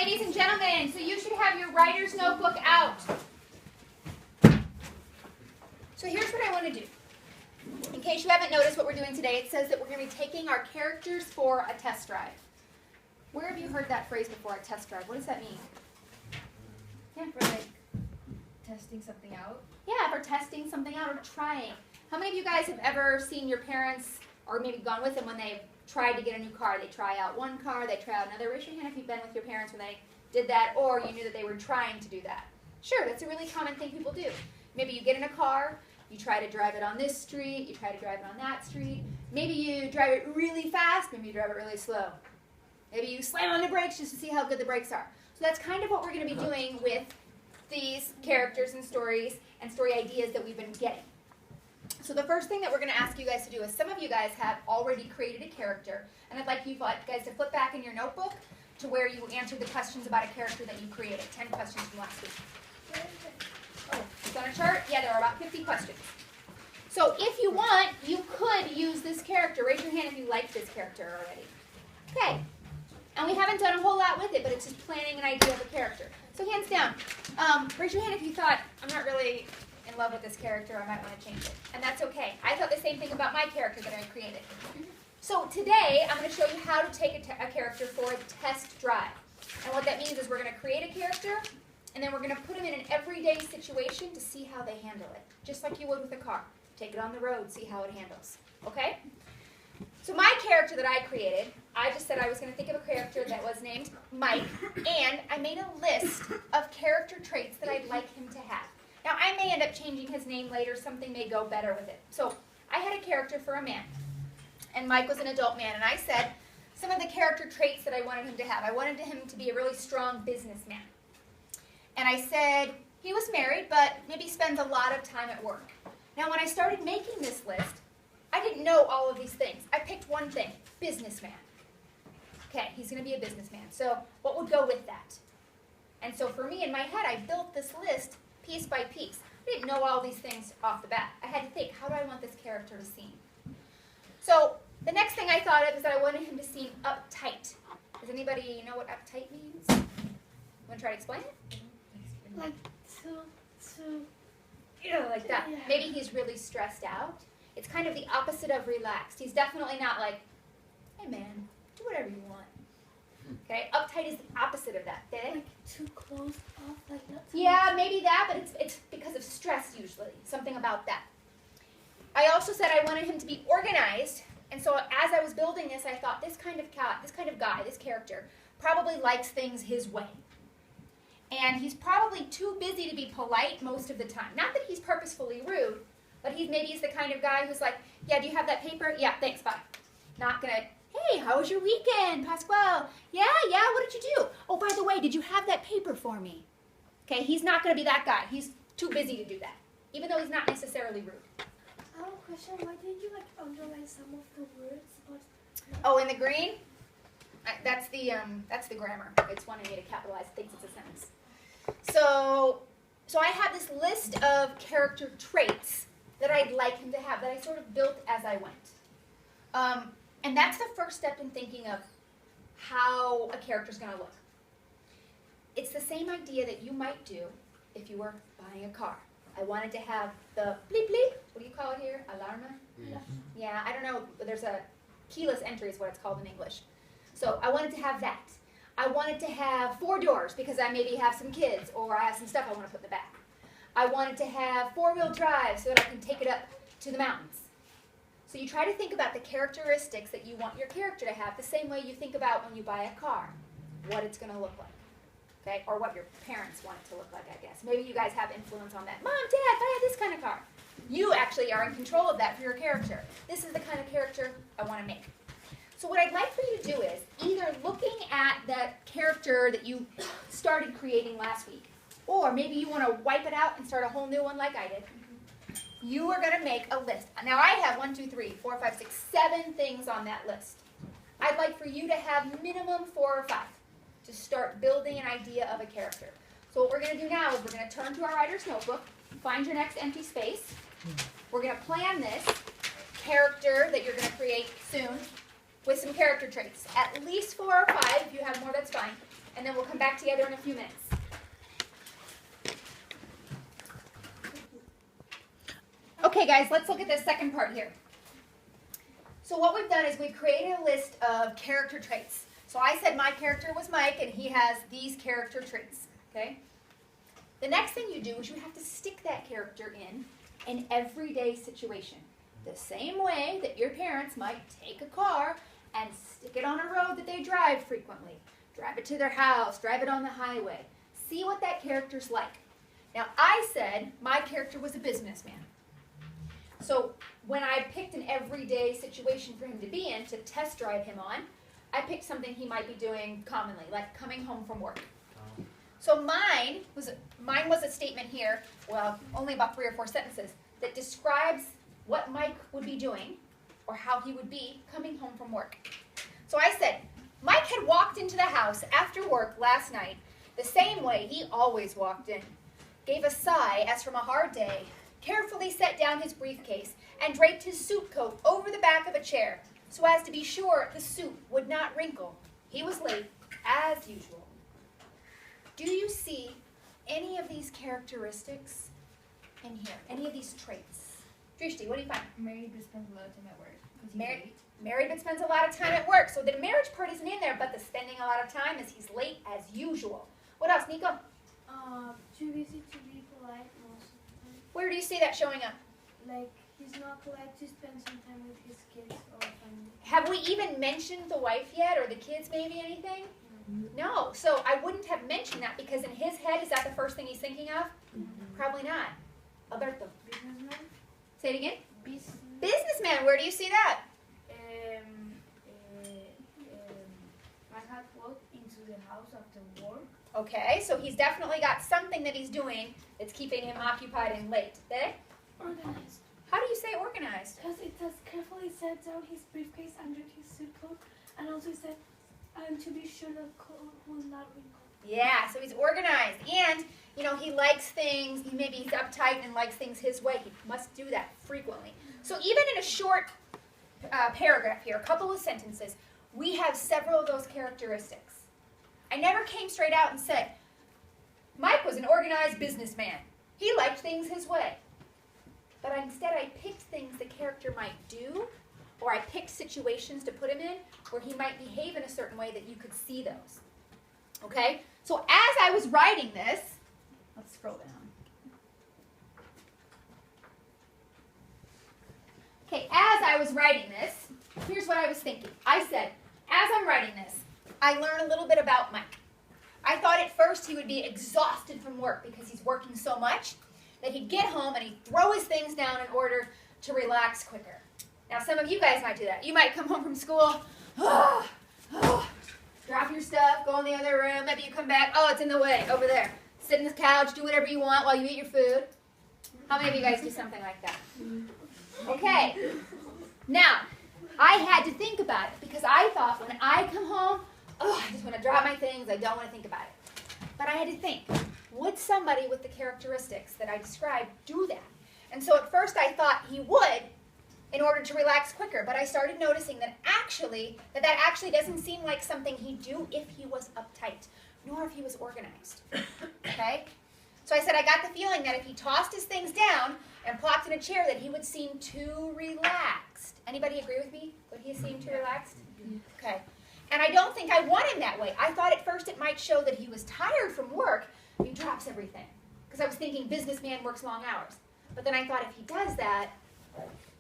ladies and gentlemen, so you should have your writer's notebook out. So here's what I want to do. In case you haven't noticed what we're doing today, it says that we're going to be taking our characters for a test drive. Where have you heard that phrase before, a test drive? What does that mean? Yeah. For like testing something out? Yeah, for testing something out or trying. How many of you guys have ever seen your parents, or maybe gone with them when they've tried to get a new car? They try out one car, they try out another. Raise your hand if you've been with your parents when they did that, or you knew that they were trying to do that. Sure, that's a really common thing people do. Maybe you get in a car, you try to drive it on this street, you try to drive it on that street. Maybe you drive it really fast, maybe you drive it really slow. Maybe you slam on the brakes just to see how good the brakes are. So that's kind of what we're going to be doing with these characters and story ideas that we've been getting. So the first thing that we're going to ask you guys to do is, some of you guys have already created a character, and I'd like you guys to flip back in your notebook to where you answered the questions about a character that you created, 10 questions from last week. Oh, it's on a chart? Yeah, there are about 50 questions. So if you want, you could use this character. Raise your hand if you like this character already. Okay. And we haven't done a whole lot with it, but it's just planning an idea of a character. So hands down. Raise your hand if you thought, I'm not really in love with this character, I might want to change it. And that's okay. I thought the same thing about my character that I created. So today, I'm going to show you how to take a character for a test drive. And what that means is we're going to create a character, and then we're going to put them in an everyday situation to see how they handle it. Just like you would with a car. Take it on the road, see how it handles. Okay? So my character that I created, I just said I was going to think of a character that was named Mike, and I made a list of character traits that I'd like him to have. Now, I may end up changing his name later. Something may go better with it. So I had a character for a man, and Mike was an adult man, and I said some of the character traits that I wanted him to have. I wanted him to be a really strong businessman. And I said he was married, but maybe spends a lot of time at work. Now, when I started making this list, I didn't know all of these things. I picked one thing, businessman. Okay, he's going to be a businessman. So what would go with that? And so for me, in my head, I built this list piece by piece. I didn't know all these things off the bat. I had to think, how do I want this character to seem? So the next thing I thought of is that I wanted him to seem uptight. Does anybody know what uptight means? Want to try to explain it? Like Like that. Yeah. Maybe he's really stressed out. It's kind of the opposite of relaxed. He's definitely not like, hey man, do whatever you want. Okay, uptight is the opposite of that. Did it? like too close off, like that. Yeah, maybe that, but it's because of stress usually. Something about that. I also said I wanted him to be organized, and so as I was building this, I thought this kind of guy, this character, probably likes things his way. And he's probably too busy to be polite most of the time. Not that he's purposefully rude, but he's the kind of guy who's like, yeah, do you have that paper? Yeah, thanks, bye. Not gonna, hey, how was your weekend, Pasquale? Yeah, what did you do? Oh, by the way, did you have that paper for me? Okay, he's not gonna be that guy. He's too busy to do that, even though he's not necessarily rude. I have a question. Why didn't you like underline some of the words? Oh, in the green? That's the grammar. It's wanting me to capitalize. It thinks it's a sentence. So I have this list of character traits that I'd like him to have, that I sort of built as I went. And that's the first step in thinking of how a character's going to look. It's the same idea that you might do if you were buying a car. I wanted to have the bleep bleep. What do you call it here? Alarma? Yeah, I don't know. There's a keyless entry is what it's called in English. So I wanted to have that. I wanted to have 4 doors because I maybe have some kids or I have some stuff I want to put in the back. I wanted to have 4-wheel drive so that I can take it up to the mountains. So you try to think about the characteristics that you want your character to have the same way you think about when you buy a car, what it's going to look like. Okay? Or what your parents want it to look like, I guess. Maybe you guys have influence on that. Mom, Dad, I have this kind of car. You actually are in control of that for your character. This is the kind of character I want to make. So what I'd like for you to do is either looking at that character that you started creating last week, or maybe you want to wipe it out and start a whole new one like I did. You are going to make a list. Now I have 1, 2, 3, 4, 5, 6, 7 things on that list. I'd like for you to have minimum 4 or 5 to start building an idea of a character. So what we're going to do now is we're going to turn to our writer's notebook, find your next empty space. We're going to plan this character that you're going to create soon with some character traits. At least 4 or 5. If you have more, that's fine. and then we'll come back together in a few minutes. Okay, guys, let's look at this second part here. So what we've done is we've created a list of character traits. So I said my character was Mike, and he has these character traits, okay? The next thing you do is you have to stick that character in an everyday situation. The same way that your parents might take a car and stick it on a road that they drive frequently. Drive it to their house, drive it on the highway. See what that character's like. Now, I said my character was a businessman. So when I picked an everyday situation for him to be in to test drive him on, I picked something he might be doing commonly, like coming home from work. So mine was a statement here, well, only about 3 or 4 sentences, that describes what Mike would be doing or how he would be coming home from work. So I said, Mike had walked into the house after work last night the same way he always walked in, gave a sigh as from a hard day, carefully set down his briefcase, and draped his suit coat over the back of a chair so as to be sure the suit would not wrinkle. He was late, as usual. Do you see any of these characteristics in here? Any of these traits? Drishti, what do you find? Married but spends a lot of time at work. Married but spends a lot of time at work. So the marriage part isn't in there, but the spending a lot of time is he's late as usual. What else, Nico? Too busy to be polite most of the time. Where do you see that showing up? Like, he's not polite to spend some time with his kids or family. Have we even mentioned the wife yet, or the kids maybe, anything? No. So I wouldn't have mentioned that because in his head, is that the first thing he's thinking of? Probably not. Alberto. Businessman? Say it again. Business. Businessman, where do you see that? I had walked into the house after work. Okay, so he's definitely got something that he's doing that's keeping him occupied and late. Eh? Organized. How do you say organized? Because it says carefully set down his briefcase under his suit coat, and also said, to be sure the coat will not wrinkle. Yeah, so he's organized, and he likes things. Maybe he's uptight and likes things his way. He must do that frequently. So even in a short paragraph here, a couple of sentences, we have several of those characteristics. I never came straight out and said, Mike was an organized businessman. He liked things his way. But instead I picked things the character might do, or I picked situations to put him in where he might behave in a certain way that you could see those. Okay? So as I was writing this, let's scroll down. Okay, as I was writing this, here's what I was thinking. I said, as I'm writing this, I learned a little bit about Mike. I thought at first he would be exhausted from work because he's working so much that he'd get home and he'd throw his things down in order to relax quicker. Now, some of you guys might do that. You might come home from school, drop your stuff, go in the other room. Maybe you come back, oh, it's in the way, over there. Sit on the couch, do whatever you want while you eat your food. How many of you guys do something like that? Okay. Now, I had to think about it because I thought when I come home, I just want to drop my things. I don't want to think about it. But I had to think, would somebody with the characteristics that I described do that? And so at first I thought he would in order to relax quicker. But I started noticing that actually doesn't seem like something he'd do if he was uptight, nor if he was organized. Okay? So I said I got the feeling that if he tossed his things down and plopped in a chair that he would seem too relaxed. Anybody agree with me? Would he seem too relaxed? Okay. And I don't think I want him that way. I thought at first it might show that he was tired from work. He drops everything. Because I was thinking businessman works long hours. But then I thought if he does that,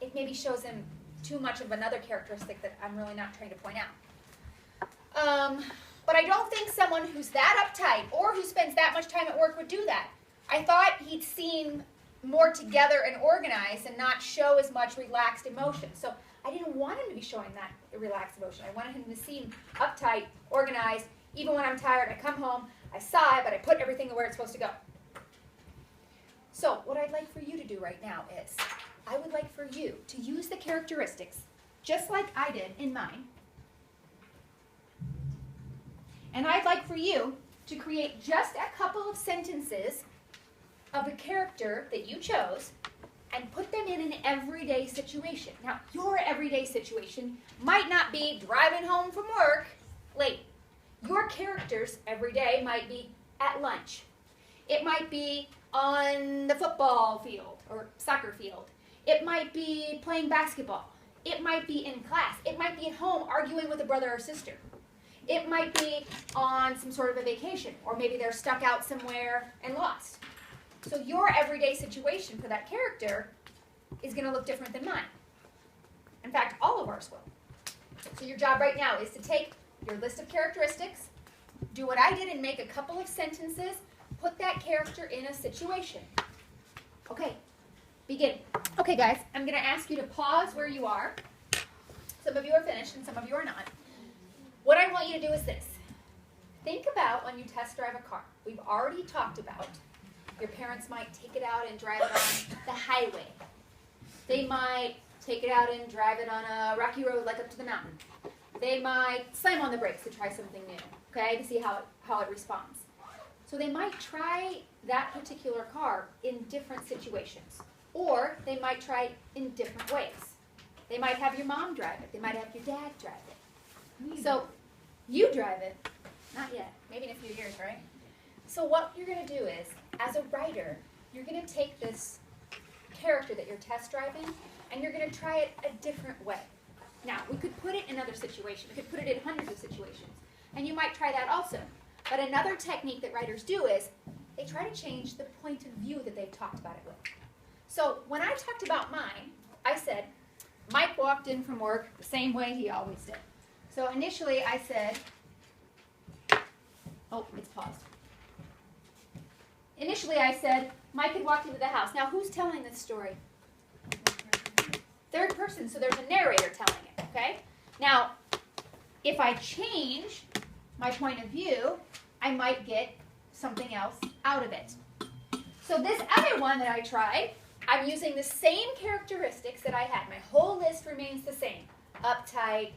it maybe shows him too much of another characteristic that I'm really not trying to point out. But I don't think someone who's that uptight or who spends that much time at work would do that. I thought he'd seem more together and organized and not show as much relaxed emotion. So I didn't want him to be showing that relaxed emotion. I wanted him to seem uptight, organized. Even when I'm tired, I come home, I sigh, but I put everything where it's supposed to go. So what I'd like for you to do right now is, I would like for you to use the characteristics, just like I did in mine. And I'd like for you to create just a couple of sentences of the character that you chose and put them in an everyday situation. Now, your everyday situation might not be driving home from work late. your characters every day might be at lunch. It might be on the football field or soccer field. It might be playing basketball. It might be in class. It might be at home arguing with a brother or sister. It might be on some sort of a vacation, or maybe they're stuck out somewhere and lost. So your everyday situation for that character is going to look different than mine. In fact, all of ours will. So your job right now is to take your list of characteristics, do what I did and make a couple of sentences, put that character in a situation. Okay, begin. Okay, guys, I'm going to ask you to pause where you are. Some of you are finished and some of you are not. What I want you to do is this. Think about when you test drive a car. We've already talked about your parents might take it out and drive it on the highway. They might take it out and drive it on a rocky road like up to the mountain. They might slam on the brakes to try something new, okay, to see how it responds. So they might try that particular car in different situations. Or they might try it in different ways. They might have your mom drive it. They might have your dad drive it. So you drive it. Not yet. Maybe in a few years, right? So what you're going to do is, as a writer, you're going to take this character that you're test driving, and you're going to try it a different way. Now, we could put it in other situations. We could put it in hundreds of situations. And you might try that also. But another technique that writers do is they try to change the point of view that they've talked about it with. So when I talked about mine, I said, Mike walked in from work the same way he always did. So initially I said, oh, it's paused. Initially I said, Mike had walked into the house. Now who's telling this story? Third person, so there's a narrator telling it, okay? Now, if I change my point of view, I might get something else out of it. So this other one that I tried, I'm using the same characteristics that I had. My whole list remains the same. Uptight,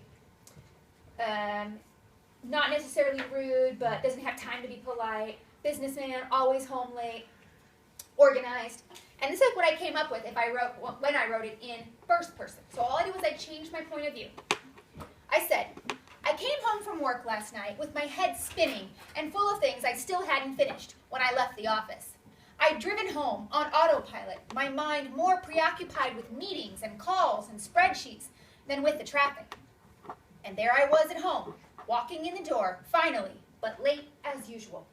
not necessarily rude, but doesn't have time to be polite, businessman, always home late, organized. And this is what I came up with when I wrote it in first person. So all I did was I changed my point of view. I said, I came home from work last night with my head spinning and full of things I still hadn't finished when I left the office. I'd driven home on autopilot, my mind more preoccupied with meetings and calls and spreadsheets than with the traffic. And there I was at home, walking in the door, finally, but late as usual.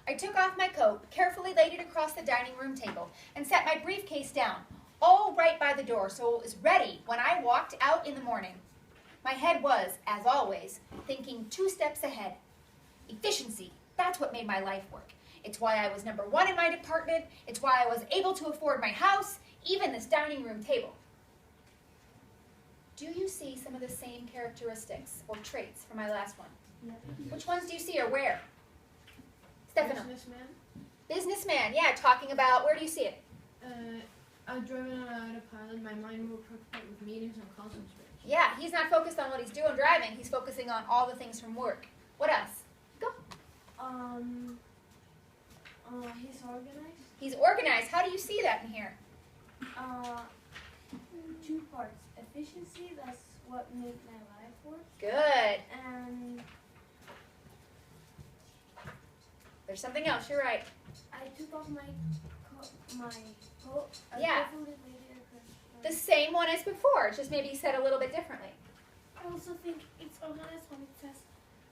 I took off my coat, carefully laid it across the dining room table, and set my briefcase down, all right by the door so it was ready when I walked out in the morning. My head was, as always, thinking 2 steps ahead. Efficiency, that's what made my life work. It's why I was number 1 in my department. It's why I was able to afford my house, even this dining room table. Do you see some of the same characteristics or traits from my last one? Yeah. Which ones do you see or where? Stefano. Businessman. Businessman, yeah, talking about, where do you see it? I'm driving on autopilot. My mind will preoccupied with meetings and calls and spreadsheets. Yeah, he's not focused on what he's doing driving. He's focusing on all the things from work. What else? Go. He's organized. He's organized. How do you see that in here? 2 parts. Efficiency, that's what made my life work. Good. And There's something else. You're right. I took off my coat. I Yeah. carefully laid it across The same one as before. It's just maybe said a little bit differently. I also think it's organized when it says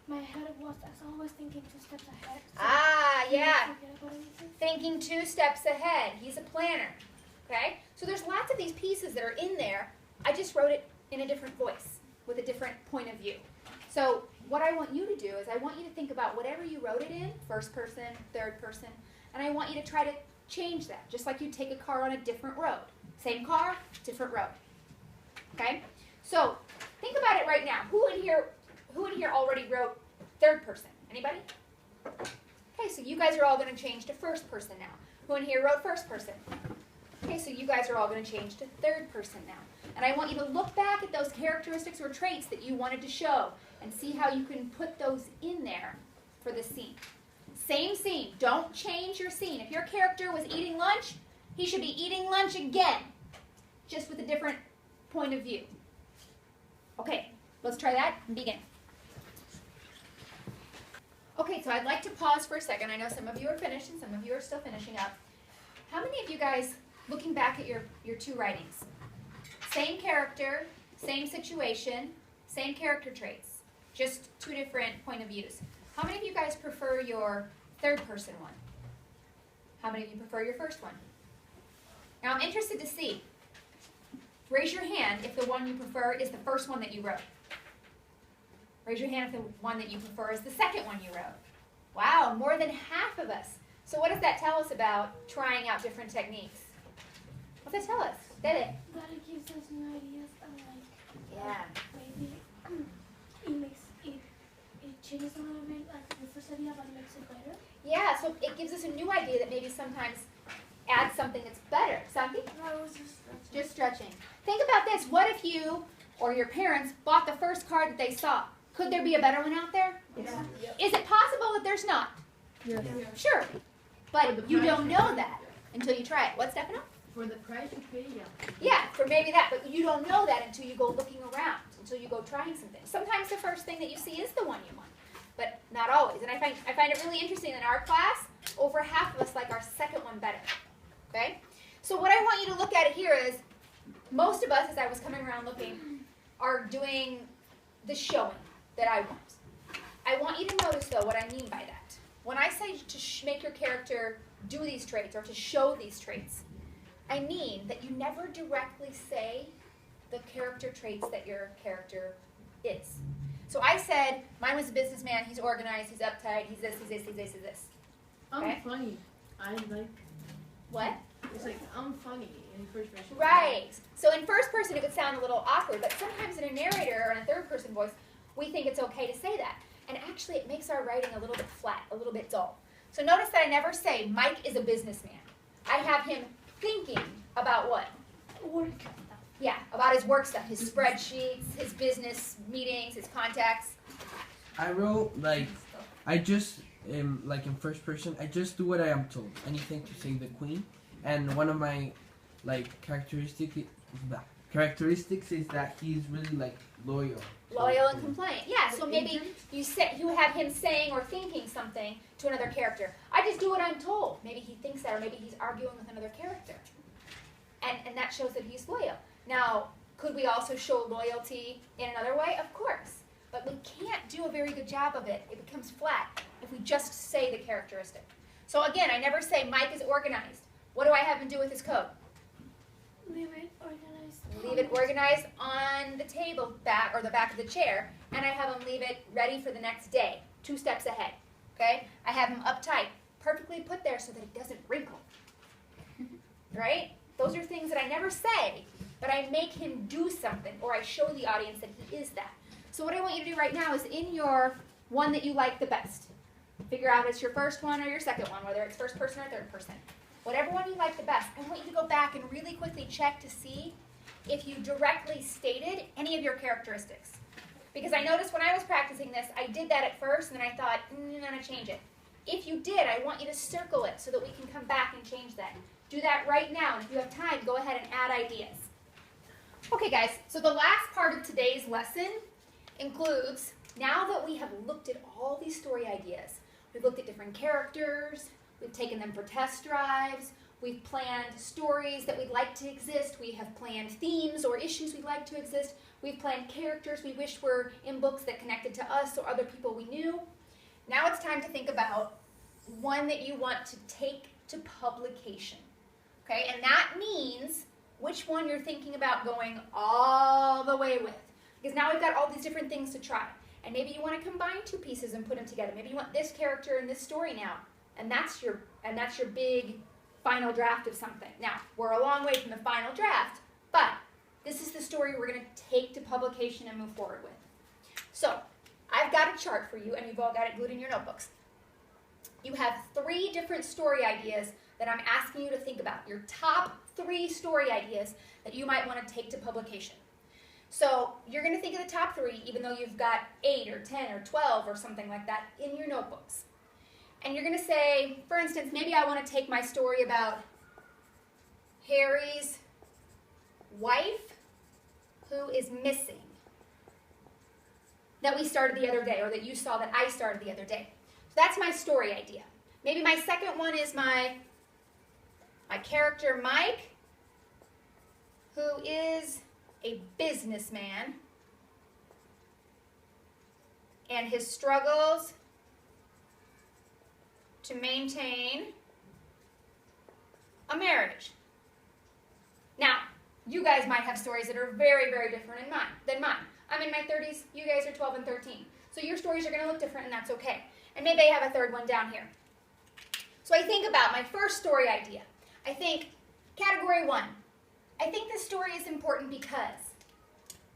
my head was as always thinking 2 steps ahead. So Ah, I didn't yeah. forget about anything. Thinking 2 steps ahead. He's a planner. Okay? So there's lots of these pieces that are in there. I just wrote it in a different voice with a different point of view. So what I want you to do is I want you to think about whatever you wrote it in, first person, third person, and I want you to try to change that, just like you take a car on a different road. Same car, different road. Okay? So think about it right now. Who in here already wrote third person? Anybody? Okay, so you guys are all going to change to first person now. Who in here wrote first person? Okay, so you guys are all going to change to third person now. And I want you to look back at those characteristics or traits that you wanted to show and see how you can put those in there for the scene. Same scene. Don't change your scene. If your character was eating lunch, he should be eating lunch again, just with a different point of view. Okay, let's try that and begin. Okay, so I'd like to pause for a second. I know some of you are finished and some of you are still finishing up. How many of you guys, looking back at your two writings, same character, same situation, same character traits, just two different point of views. How many of you guys prefer your third person one? How many of you prefer your first one? Now I'm interested to see. Raise your hand if the one you prefer is the first one that you wrote. Raise your hand if the one that you prefer is the second one you wrote. Wow, more than half of us. So what does that tell us about trying out different techniques? What does that tell us? Dede? That it gives us new ideas and like Yeah. maybe it changes a little bit like the first idea but makes it better. Yeah, so it gives us a new idea that maybe sometimes adds something that's better. Santi? I was just Just stretching. Think about this. What if you or your parents bought the first card that they saw? Could there be a better one out there? Yeah. Is it possible that there's not? Yeah. Sure. For the But you price don't you know pay. that until you try it. What, Stefano? For the price you pay, yeah. Yeah, for maybe that, but you don't know that until you go looking around, until you go trying something. Sometimes the first thing that you see is the one you want, but not always. And I find it really interesting in our class, over half of us like our second one better. Okay? So what I want you to look at here is, most of us, as I was coming around looking, are doing the showing that I want. I want you to notice, though, what I mean by that. When I say to make your character do these traits or to show these traits, I mean that you never directly say the character traits that your character is. So I said, mine was a businessman, he's organized, he's uptight, he's this, he's this, he's this, he's this. Okay. I'm funny. I like, What? it's like, I'm funny in first person. Right. So in first person it could sound a little awkward, but sometimes in a narrator or in a third person voice, we think it's okay to say that. And actually it makes our writing a little bit flat, a little bit dull. So notice that I never say, Mike is a businessman. I have him thinking about what? Work. Yeah, about his work stuff, his spreadsheets, his business meetings, his contacts. I wrote like I just like in first person. I just do what I am told. Anything to save the queen. And one of my like characteristics is that he's really like loyal. Loyal and compliant. Yeah, so maybe you have him saying or thinking something to another character. I just do what I'm told. Maybe he thinks that, or maybe he's arguing with another character. And that shows that he's loyal. Now, could we also show loyalty in another way? Of course. But we can't do a very good job of it. It becomes flat if we just say the characteristic. So again, I never say Mike is organized. What do I have him do with his coat? Leave it organized. Leave it organized on the table back or the back of the chair, and I have him leave it ready for the next day, 2 steps ahead. Okay? I have him uptight, perfectly put there so that it doesn't wrinkle. Right? Those are things that I never say, but I make him do something, or I show the audience that he is that. So what I want you to do right now is in your one that you like the best. Figure out if it's your first one or your second one, whether it's first person or third person. Whatever one you like the best, I want you to go back and really quickly check to see if you directly stated any of your characteristics. Because I noticed when I was practicing this, I did that at first, and then I thought, I'm going to change it. If you did, I want you to circle it so that we can come back and change that. Do that right now, and if you have time, go ahead and add ideas. Okay, guys, so the last part of today's lesson includes, now that we have looked at all these story ideas, we've looked at different characters, we've taken them for test drives, we've planned stories that we'd like to exist, we have planned themes or issues we'd like to exist, we've planned characters we wish were in books that connected to us or other people we knew. Now it's time to think about one that you want to take to publication. Okay, and that means which one you're thinking about going all the way with. Because now we've got all these different things to try. And maybe you want to combine 2 pieces and put them together. Maybe you want this character and this story now. And that's your big final draft of something. Now, we're a long way from the final draft, but this is the story we're going to take to publication and move forward with. So, I've got a chart for you, and you've all got it glued in your notebooks. You have 3 different story ideas that I'm asking you to think about. Your top 3 story ideas that you might want to take to publication. So you're going to think of the top 3, even though you've got 8 or 10 or 12 or something like that in your notebooks. And you're going to say, for instance, maybe I want to take my story about Harry's wife who is missing that we started the other day, or that you saw that I started the other day. that's my story idea. Maybe my second one is my character Mike, who is a businessman, and his struggles to maintain a marriage. Now, you guys might have stories that are very, very different than mine. I'm in my 30s, you guys are 12 and 13. So your stories are going to look different, and that's okay. And maybe I have a third one down here. So I think about my first story idea. I think category 1. I think this story is important because.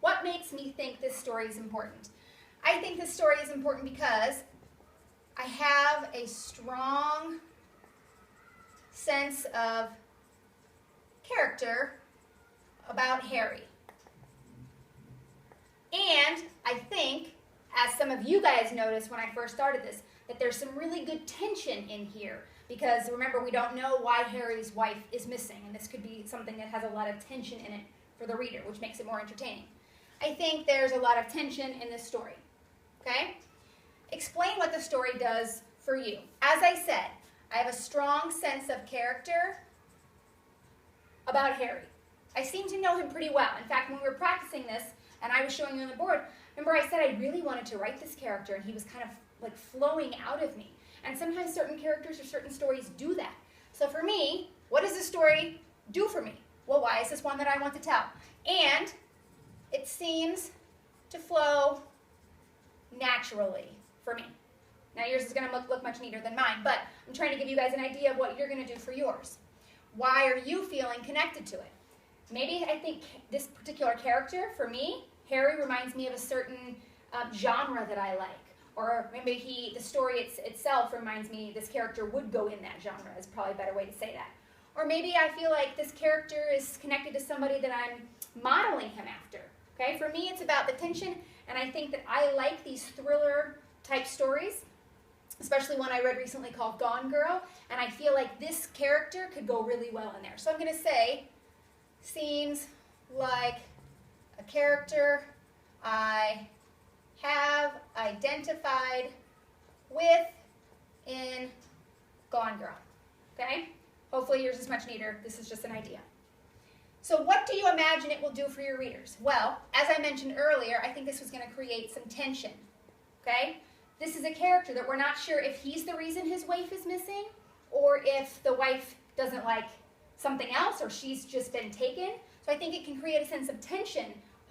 What makes me think this story is important? I think this story is important because I have a strong sense of character about Harry. And I think, as some of you guys noticed when I first started this, that there's some really good tension in here. Because remember, we don't know why Harry's wife is missing, and this could be something that has a lot of tension in it for the reader, which makes it more entertaining. I think there's a lot of tension in this story. Okay? Explain what the story does for you. As I said, I have a strong sense of character about Harry. I seem to know him pretty well. In fact, when we were practicing this, and I was showing you on the board, remember I said I really wanted to write this character, and he was kind of like flowing out of me. And sometimes certain characters or certain stories do that. So for me, what does this story do for me? Well, why is this one that I want to tell? And it seems to flow naturally for me. Now yours is going to look much neater than mine, but I'm trying to give you guys an idea of what you're going to do for yours. Why are you feeling connected to it? Maybe I think this particular character, for me, Harry reminds me of a certain genre that I like. Or maybe the story itself reminds me this character would go in that genre, is probably a better way to say that. Or maybe I feel like this character is connected to somebody that I'm modeling him after. Okay? For me, it's about the tension, and I think that I like these thriller-type stories, especially one I read recently called Gone Girl, and I feel like this character could go really well in there. So I'm going to say, seems like a character I have identified with in Gone Girl. Okay? Hopefully yours is much neater. This is just an idea. So what do you imagine it will do for your readers? Well, as I mentioned earlier, I think this was going to create some tension. Okay? This is a character that we're not sure if he's the reason his wife is missing, or if the wife doesn't like something else, or she's just been taken. So I think it can create a sense of tension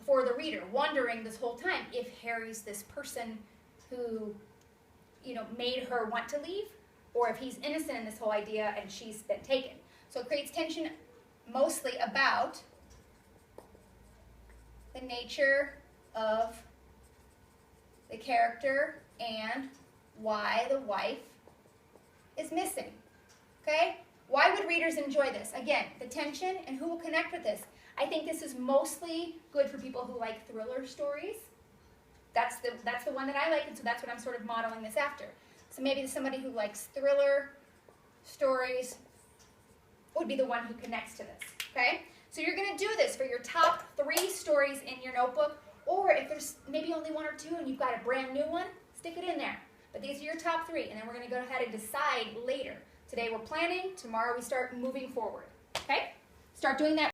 for the reader, wondering this whole time if Harry's this person who, made her want to leave, or if he's innocent in this whole idea and she's been taken. So it creates tension mostly about the nature of the character and why the wife is missing. Okay? Why would readers enjoy this? Again, the tension and who will connect with this. I think this is mostly good for people who like thriller stories. That's the one that I like, and so that's what I'm sort of modeling this after. So maybe somebody who likes thriller stories would be the one who connects to this. Okay? So you're going to do this for your top 3 stories in your notebook, or if there's maybe only 1 or 2 and you've got a brand new one, stick it in there. But these are your top 3, and then we're going to go ahead and decide later. Today we're planning, tomorrow we start moving forward. Okay? Start doing that.